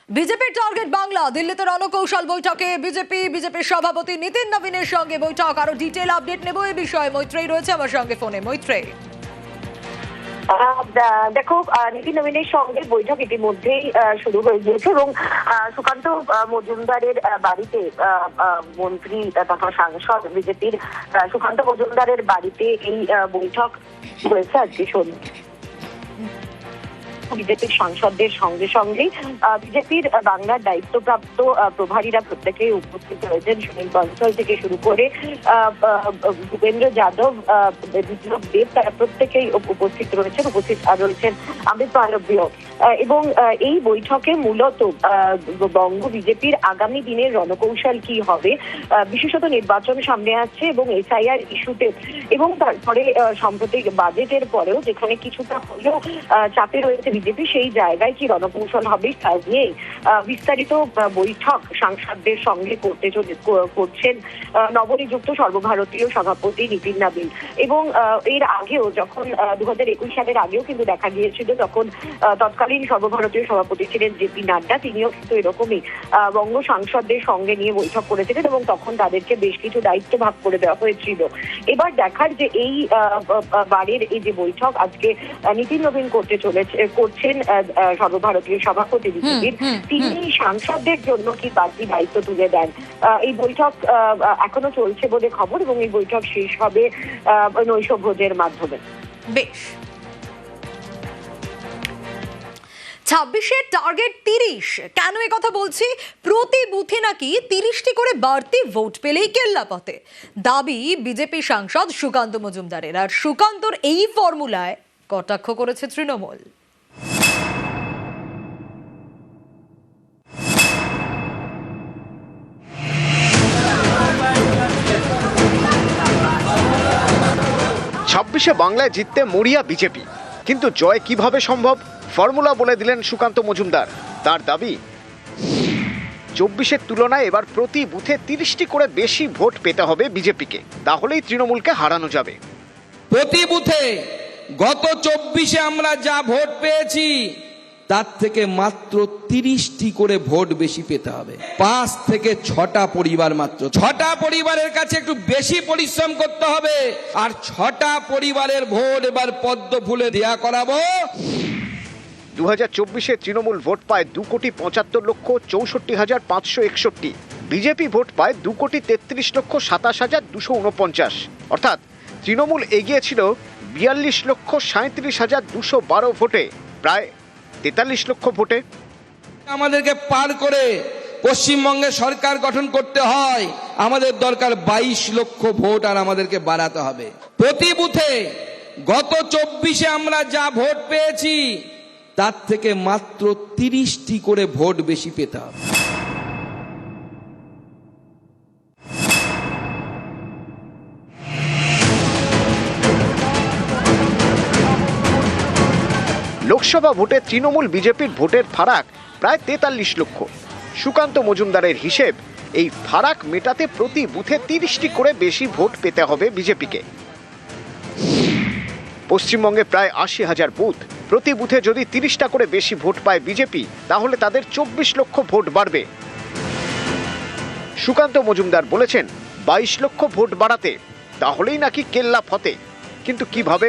বিজেপির টার্গেট বাংলা। দিল্লিতে রণকৌশল বৈঠকে বিজেপির সভাপতি নীতিন নবীনের সঙ্গে বৈঠক। আরো ডিটেইল আপডেট নেব এই বিষয়ে। মৈত্রেয়ী রয়েছে আমার সঙ্গে ফোনে। মৈত্রেয়ী, দেখো, নীতিন নবীনের সঙ্গে বৈঠক ইতিমধ্যেই শুরু হয়ে গিয়েছে এবং সুকান্ত মজুমদারের বাড়িতে মন্ত্রী তথা সাংসদ বিজেপির সুকান্ত মজুমদারের বাড়িতে এই বৈঠক হয়েছে আজকে সন্ধ্যে। বিজেপির সাংসদদের সঙ্গে সঙ্গে বিজেপির বাংলার দায়িত্বপ্রাপ্ত প্রভারীরা প্রত্যেকেই উপস্থিত হয়েছেন। সুনীল বনসল থেকে শুরু করে ভূপেন্দ্র যাদব, বিপ্লব দেব, তারা প্রত্যেকেই উপস্থিত রয়েছেন। অমৃত মালব্য। এবং এই বৈঠকে মূলত বঙ্গ বিজেপির আগামী দিনের রণকৌশল কি হবে, বিশেষত নির্বাচন সামনে আসছে এবং এসআইআর ইস্যুতে, এবং তারপরে সাম্প্রতিক বাজেটের পরেও যেখানে কিছুটা হলেও চাপে রয়েছে বিজেপি, সেই জায়গায় কি রণকৌশল হবে তা নিয়ে বিস্তারিত বৈঠক সাংসদদের সঙ্গে করছেন নবনিযুক্ত সর্বভারতীয় সভাপতি নীতিন নবীন। এবং এর আগেও যখন 2021 সালের আগেও কিন্তু দেখা গিয়েছিল, তখন তৎকালীন সর্বভারতীয় সভাপতি ছিলেন জেপি নাড্ডা, তিনিও কিন্তু এরকমই বঙ্গ সাংসদদের সঙ্গে নিয়ে বৈঠক করেছিলেন এবং তখন তাদেরকে বেশ কিছু দায়িত্ব ভাগ করে দেওয়া হয়েছিল। এবার দেখার যে এই বারের এই যে বৈঠক আজকে নীতিন নবীন করছেন সর্বভারতীয় সভাপতি বিজেপির, তিনি সাংসদদের জন্য কি বাড়তি দায়িত্ব তুলে দেন। এই বৈঠক এখনো চলছে বলে খবর এবং এই বৈঠক শেষ হবে নৈশভোজের মাধ্যমে। বেশ। 26-এর টার্গেট 30। কেন এই কথা বলছি? প্রতি বুথে নাকি 30টি করে বাড়তি ভোট পেলেই কেল্লাপথে, দাবি বিজেপি সাংসদ সুকান্ত মজুমদারের। আর সুকান্তর এই ফর্মুলায় কটাক্ষ করেছে তৃণমূল। ছাব্বিশে বাংলায় জিততে মরিয়া বিজেপি, কিন্তু জয় কিভাবে সম্ভব? ফর্মুলা বলে দিলেন সুকান্ত মজুমদার। তার দাবি, 24-এর তুলনায় এবার প্রতি বুথে 30টি করে বেশি ভোট পেতে হবে বিজেপিকে, তাহলেই তৃণমূলকে হারানো যাবে। প্রতি বুথে গত 24-এ আমরা যা ভোট পেয়েছি তার থেকে মাত্র 30টি করে ভোট বেশি পেতে হবে। 5 থেকে 6টা পরিবার, মাত্র 6টা পরিবারের কাছে একটু বেশি পরিশ্রম করতে হবে। আর 6টা পরিবারের ভোট এবার পদ্ম ফুলে দেয়া করাবো। 2024-এ তৃণমূল ভোট পায় 2,75,64,561। বিজেপি ভোট পায় 2,33,27,249। অর্থাৎ তৃণমূল এগিয়েছিল 42,37,212 ভোটে, প্রায় 43 লক্ষ ভোটে। আমাদেরকে পার করে পশ্চিমবঙ্গে সরকার গঠন করতে হয়, আমাদের দরকার 22 লক্ষ ভোট, আর আমাদেরকে বাড়াতে হবে। প্রতি বুথে গত 24-এ আমরা যা ভোট পেয়েছি তার থেকে মাত্র 30টি করে ভোট বেশি পেতে হবে। লোকসভা ভোটে তৃণমূল বিজেপির ভোটের ফারাক প্রায় 43 লক্ষ। সুকান্ত মজুমদারের হিসেব, এই ফারাক মেটাতে প্রতি বুথে 30টি করে বেশি ভোট পেতে হবে বিজেপিকে। পশ্চিমবঙ্গে প্রায় 80,000 বুথ, প্রতি বুথে যদি 30টা করে বেশি ভোট পায় বিজেপি, তাহলে তাদের 24 লক্ষ ভোট বাড়বে। সুকান্ত মজুমদার বলেছেন 22 লক্ষ ভোট বাড়াতে, তাহলেই নাকি কেল্লা ফতে। কিন্তু কিভাবে?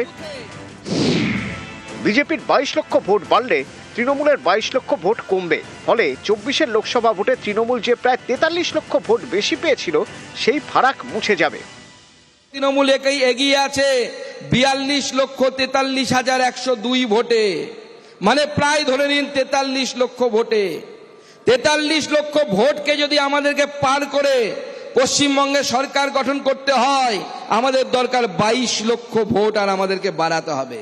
বিজেপির 22 লক্ষ ভোট বাড়লে তৃণমূলের 22 লক্ষ ভোট কমবে। ফলে 24-এর লোকসভা ভোটে তৃণমূল যে প্রায় 43 লক্ষ ভোট বেশি পেয়েছিল, সেই ফারাক মুছে যাবে। তৃণমূল এগিয়ে আছে 42,43,102 ভোটে, মানে প্রায় ধরে নিন 43 লক্ষ ভোটে। 43 লক্ষ ভোটকে যদি আমাদেরকে পার করে পশ্চিমবঙ্গে সরকার গঠন করতে হয়, আমাদের দরকার 22 লক্ষ ভোট, আর আমাদেরকে বাড়াতে হবে।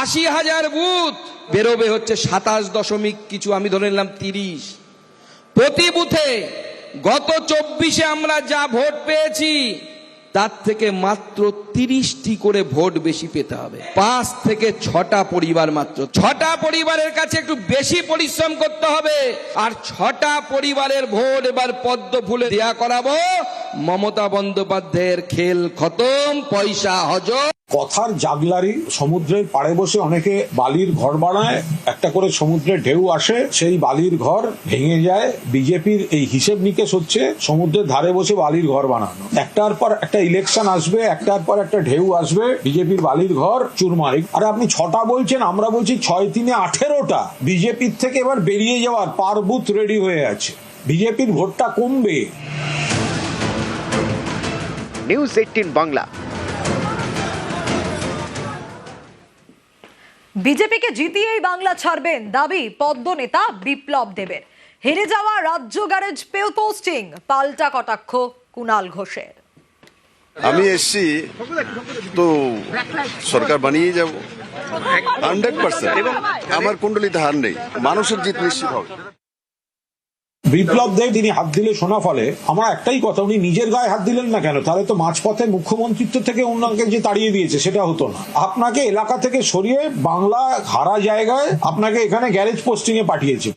80,000 বুথ, বেরোবে হচ্ছে 27 দশমিক কিছু, আমি ধরে নিলাম 30। প্রতি বুথে গত 24-এ আমরা যা ভোট পেয়েছি তার থেকে মাত্র 30টি করে ভোট বেশি পেতে হবে। 5 থেকে 6টা পরিবার, মাত্র 6টা পরিবারের কাছে একটু বেশি পরিশ্রম করতে হবে। আর 6টা পরিবারের ভোট এবার পদ্ম ফুলে দেয়া করাবো। মমতা বন্দ্যোপাধ্যায়ের খেল খতম, পয়সা হজম। কথার জাগলারি। সমুদ্রের পাড়ে বসে অনেকে বালির ঘর বানায়, একটা করে সমুদ্রের ঢেউ আসে, সেই বালির ঘর ভেঙে যায়। বিজেপির এই হিসেব নিকেশ হচ্ছে সমুদ্রের ধারে বসে বালির ঘর বানানো। একটার পর একটা ইলেকশন আসবে, একটার পর একটা ঢেউ আসবে, বিজেপির বালির ঘর চুরমার। আরে আপনি 6টা বলছেন, আমরা বলছি 6 × 3 = 18টা। বিজেপির থেকে এবার বেরিয়ে যাওয়ার পার বুথ রেডি হয়ে আছে, বিজেপির ভোটটা কমবে। নিউজ 18 বাংলা। বিজেপিকে জিতিয়েই বাংলা ছাড়বেন দাবি পদ্ম নেতা বিপ্লব দেবের। হেরে যাওয়া রাজ্য গ্যারেজ পোস্টিং, পাল্টা কটাক্ষ কুণাল ঘোষের। আমি এসছি তো সরকার বানিয়ে যাব 100%, এবং আমার কুণ্ডলিতে হার নেই, মানুষের জিত নিশ্চিত হবে। বিপ্লব দেব তিনি হাত দিলে সোনা ফলে। আমার একটাই কথা, উনি নিজের গায়ে হাত দিলেন না কেন? তাহলে তো মাঝপথে মুখ্যমন্ত্রিত্ব থেকে ওনাকে যে তাড়িয়ে দিয়েছে সেটা হতো না। আপনাকে এলাকা থেকে সরিয়ে বাংলা হারা জায়গায় আপনাকে এখানে গ্যারেজ পোস্টিং এ পাঠিয়েছে।